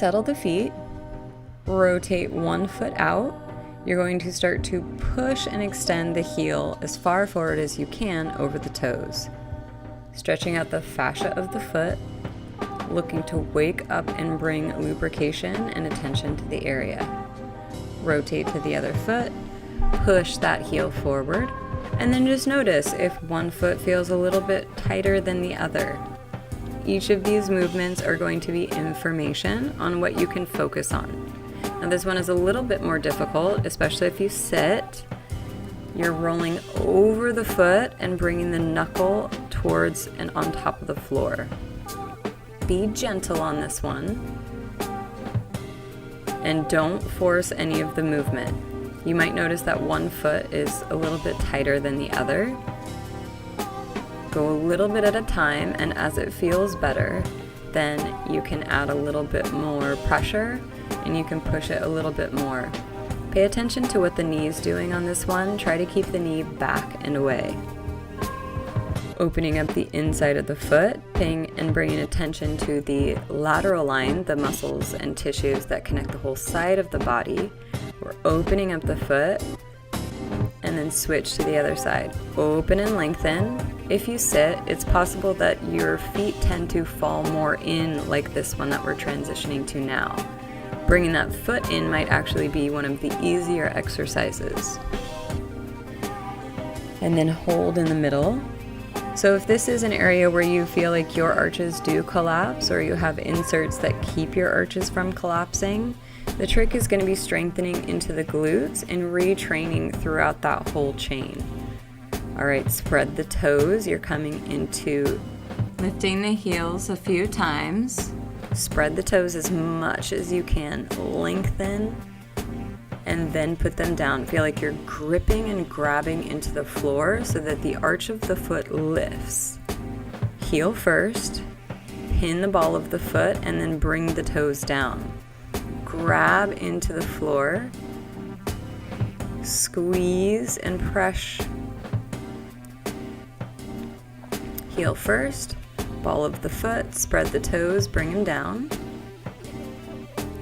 settle the feet, rotate one foot out. You're going to start to push and extend the heel as far forward as you can over the toes, stretching out the fascia of the foot, looking to wake up and bring lubrication and attention to the area. Rotate to the other foot, push that heel forward, and then just notice if one foot feels a little bit tighter than the other. Each of these movements are going to be information on what you can focus on. Now this one is a little bit more difficult, especially if you sit. You're rolling over the foot and bringing the knuckle towards and on top of the floor. Be gentle on this one. And don't force any of the movement. You might notice that one foot is a little bit tighter than the other. Go a little bit at a time, and as it feels better, then you can add a little bit more pressure and you can push it a little bit more. Pay attention to what the knee is doing on this one. Try to keep the knee back and away. Opening up the inside of the foot, paying and bringing attention to the lateral line, the muscles and tissues that connect the whole side of the body. We're opening up the foot and then switch to the other side. Open and lengthen. If you sit, it's possible that your feet tend to fall more in like this one that we're transitioning to now. Bringing that foot in might actually be one of the easier exercises. And then hold in the middle. So if this is an area where you feel like your arches do collapse or you have inserts that keep your arches from collapsing, the trick is going to be strengthening into the glutes and retraining throughout that whole chain. All right, spread the toes. You're coming into lifting the heels a few times. Spread the toes as much as you can. Lengthen and then put them down. Feel like you're gripping and grabbing into the floor so that the arch of the foot lifts. Heel first, pin the ball of the foot, and then bring the toes down. Grab into the floor, squeeze and press. Heel first, ball of the foot, spread the toes, bring them down.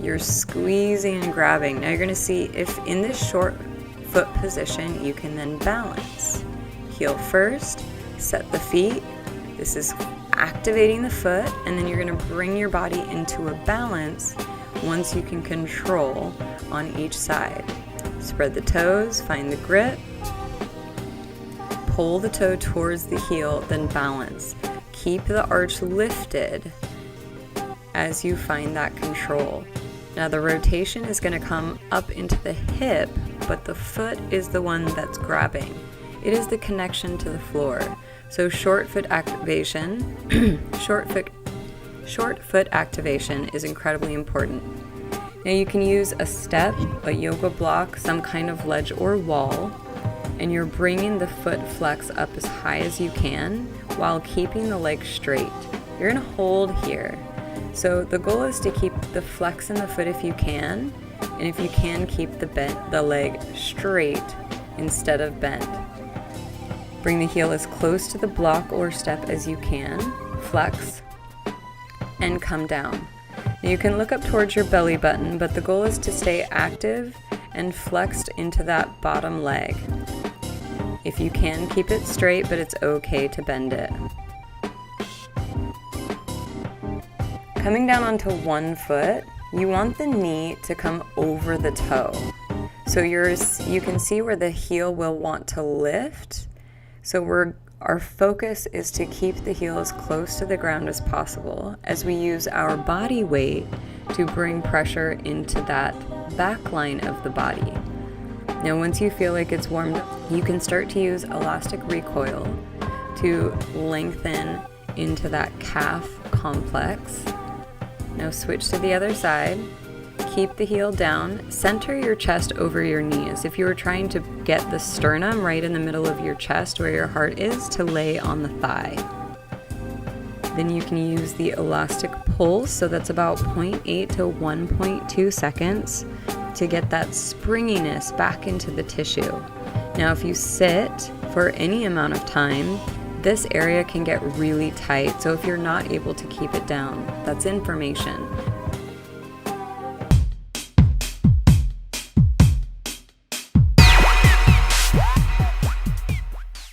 You're squeezing and grabbing. Now you're going to see if in this short foot position you can then balance. Heel first, set the feet. This is activating the foot, and then you're going to bring your body into a balance once you can control on each side. Spread the toes, find the grip. Pull the toe towards the heel, then balance. Keep the arch lifted as you find that control. Now the rotation is going to come up into the hip, but the foot is the one that's grabbing. It is the connection to the floor. So short foot activation, short foot activation is incredibly important. Now you can use a step, a yoga block, some kind of ledge or wall, and you're bringing the foot flex up as high as you can while keeping the leg straight. You're going to hold here. So the goal is to keep the flex in the foot if you can, and if you can, keep the leg straight instead of bent. Bring the heel as close to the block or step as you can, flex, and come down. Now you can look up towards your belly button, but the goal is to stay active and flexed into that bottom leg. If you can, keep it straight, but it's okay to bend it. Coming down onto one foot, you want the knee to come over the toe. So you can see where the heel will want to lift. So our focus is to keep the heel as close to the ground as possible as we use our body weight to bring pressure into that back line of the body. Now once you feel like it's warmed up, you can start to use elastic recoil to lengthen into that calf complex. Now switch to the other side. Keep the heel down. Center your chest over your knees. If you were trying to get the sternum right in the middle of your chest where your heart is, to lay on the thigh. Then you can use the elastic pulse, so that's about 0.8 to 1.2 seconds to get that springiness back into the tissue. Now if you sit for any amount of time, this area can get really tight, so if you're not able to keep it down, that's information.